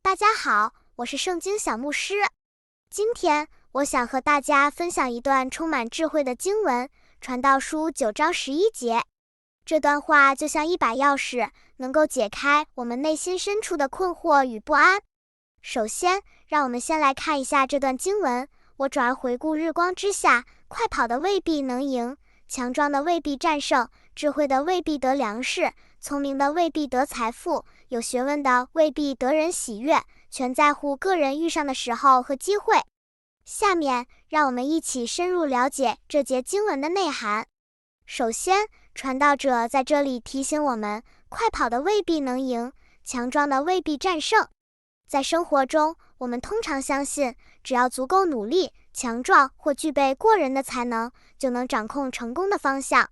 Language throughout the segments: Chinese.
大家好，我是圣经小牧师。今天我想和大家分享一段充满智慧的经文，传道书9章11节。这段话就像一把钥匙，能够解开我们内心深处的困惑与不安。首先，让我们先来看一下这段经文。我转而回顾日光之下，快跑的未必能赢，强壮的未必战胜，智慧的未必得粮食，聪明的未必得财富，有学问的未必得人喜悦，全在乎个人遇上的时候和机会。下面，让我们一起深入了解这节经文的内涵。首先，传道者在这里提醒我们，快跑的未必能赢，强壮的未必战胜。在生活中，我们通常相信，只要足够努力、强壮或具备过人的才能，就能掌控成功的方向。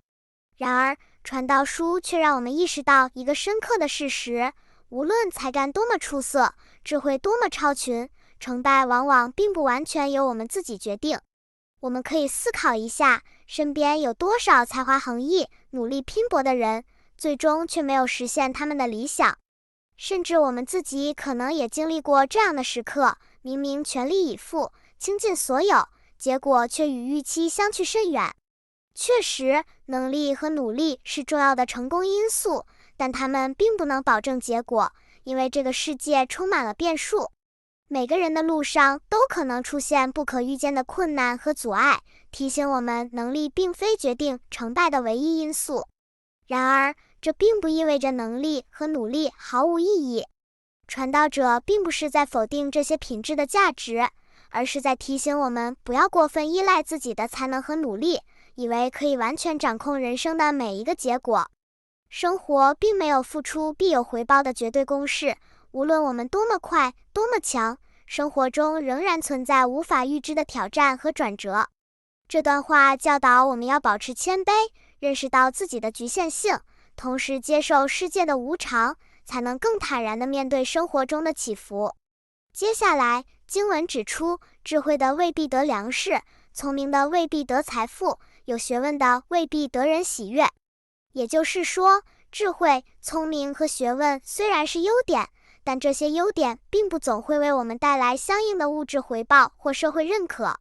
然而，传道书却让我们意识到一个深刻的事实：无论才干多么出色，智慧多么超群，成败往往并不完全由我们自己决定。我们可以思考一下，身边有多少才华横溢、努力拼搏的人，最终却没有实现他们的理想。甚至我们自己可能也经历过这样的时刻，明明全力以赴，倾尽所有，结果却与预期相去甚远。确实，能力和努力是重要的成功因素，但它们并不能保证结果，因为这个世界充满了变数。每个人的路上都可能出现不可预见的困难和阻碍，提醒我们能力并非决定成败的唯一因素。然而，这并不意味着能力和努力毫无意义。传道者并不是在否定这些品质的价值，而是在提醒我们不要过分依赖自己的才能和努力，以为可以完全掌控人生的每一个结果。生活并没有付出必有回报的绝对公式，无论我们多么快、多么强，生活中仍然存在无法预知的挑战和转折。这段话教导我们要保持谦卑，认识到自己的局限性，同时接受世界的无常，才能更坦然地面对生活中的起伏。接下来，经文指出，智慧的未必得粮食，聪明的未必得财富，有学问的未必得人喜悦。也就是说，智慧、聪明和学问虽然是优点，但这些优点并不总会为我们带来相应的物质回报或社会认可。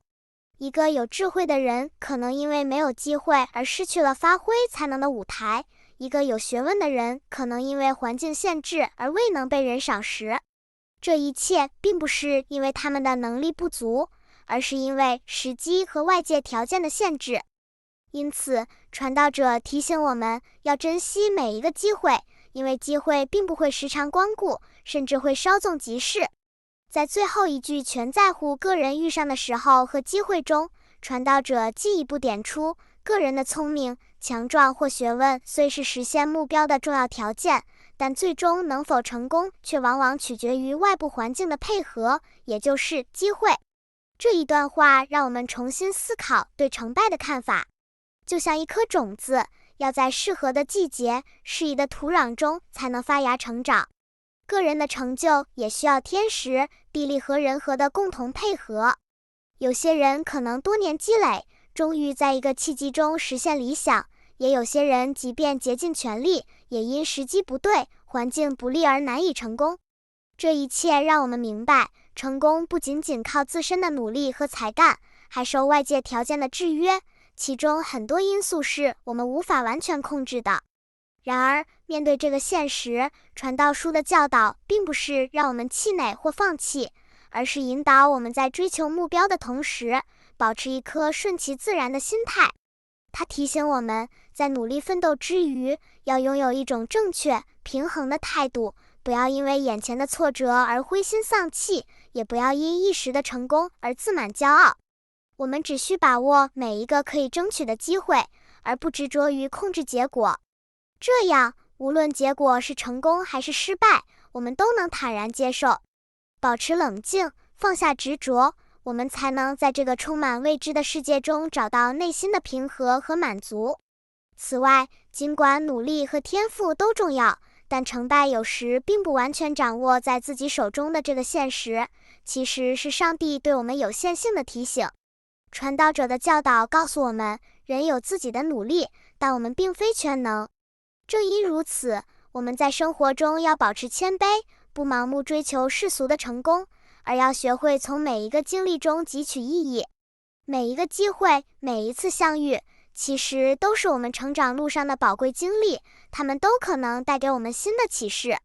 一个有智慧的人可能因为没有机会而失去了发挥才能的舞台，一个有学问的人可能因为环境限制而未能被人赏识。这一切并不是因为他们的能力不足，而是因为时机和外界条件的限制。因此，传道者提醒我们要珍惜每一个机会，因为机会并不会时常光顾，甚至会稍纵即逝。在最后一句全在乎个人遇上的时候和机会中，传道者进一步点出，个人的聪明、强壮或学问虽是实现目标的重要条件，但最终能否成功却往往取决于外部环境的配合，也就是机会。这一段话让我们重新思考对成败的看法。就像一颗种子，要在适合的季节、适宜的土壤中才能发芽成长。个人的成就也需要天时、地利和人和的共同配合。有些人可能多年积累，终于在一个契机中实现理想，也有些人即便竭尽全力，也因时机不对、环境不利而难以成功。这一切让我们明白，成功不仅仅靠自身的努力和才干，还受外界条件的制约，其中很多因素是我们无法完全控制的。然而，面对这个现实，传道书的教导并不是让我们气馁或放弃，而是引导我们在追求目标的同时，保持一颗顺其自然的心态。它提醒我们，在努力奋斗之余，要拥有一种正确、平衡的态度，不要因为眼前的挫折而灰心丧气，也不要因一时的成功而自满骄傲。我们只需把握每一个可以争取的机会，而不执着于控制结果。这样，无论结果是成功还是失败，我们都能坦然接受。保持冷静，放下执着，我们才能在这个充满未知的世界中找到内心的平和和满足。此外，尽管努力和天赋都重要，但成败有时并不完全掌握在自己手中的这个现实，其实是上帝对我们有限性的提醒。传道者的教导告诉我们，人有自己的努力，但我们并非全能。正因如此，我们在生活中要保持谦卑，不盲目追求世俗的成功，而要学会从每一个经历中汲取意义。每一个机会，每一次相遇，其实都是我们成长路上的宝贵经历，它们都可能带给我们新的启示。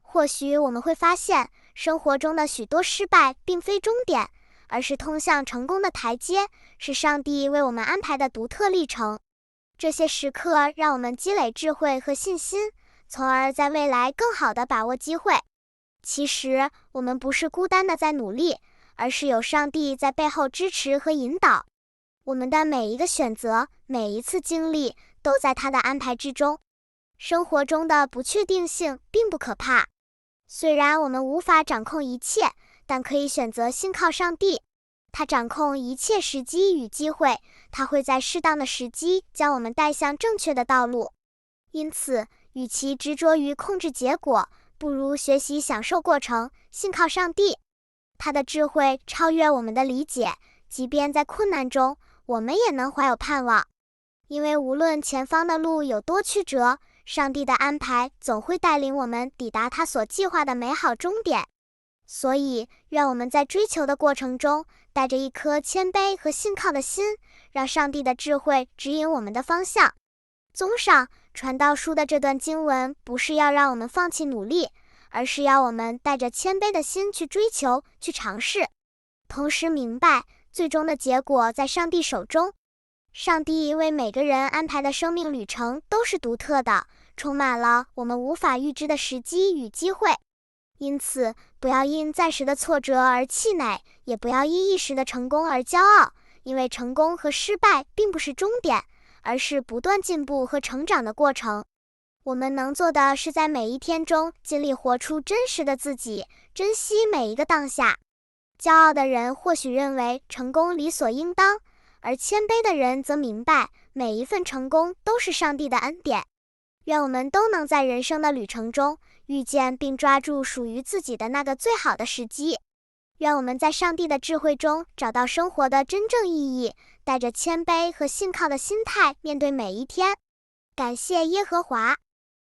或许我们会发现，生活中的许多失败并非终点，而是通向成功的台阶，是上帝为我们安排的独特历程。这些时刻让我们积累智慧和信心，从而在未来更好地把握机会。其实，我们不是孤单地在努力，而是有上帝在背后支持和引导。我们的每一个选择，每一次经历，都在他的安排之中。生活中的不确定性并不可怕，虽然我们无法掌控一切，但可以选择信靠上帝。他掌控一切时机与机会，他会在适当的时机将我们带向正确的道路。因此，与其执着于控制结果，不如学习享受过程，信靠上帝。他的智慧超越我们的理解，即便在困难中，我们也能怀有盼望。因为无论前方的路有多曲折，上帝的安排总会带领我们抵达他所计划的美好终点。所以，愿我们在追求的过程中，带着一颗谦卑和信靠的心，让上帝的智慧指引我们的方向。综上，传道书的这段经文不是要让我们放弃努力，而是要我们带着谦卑的心去追求、去尝试，同时明白，最终的结果在上帝手中。上帝为每个人安排的生命旅程都是独特的，充满了我们无法预知的时机与机会。因此，不要因暂时的挫折而气馁，也不要因一时的成功而骄傲，因为成功和失败并不是终点，而是不断进步和成长的过程。我们能做的是在每一天中尽力活出真实的自己，珍惜每一个当下。骄傲的人或许认为成功理所应当，而谦卑的人则明白，每一份成功都是上帝的恩典。愿我们都能在人生的旅程中，遇见并抓住属于自己的那个最好的时机。愿我们在上帝的智慧中找到生活的真正意义，带着谦卑和信靠的心态面对每一天。感谢耶和华。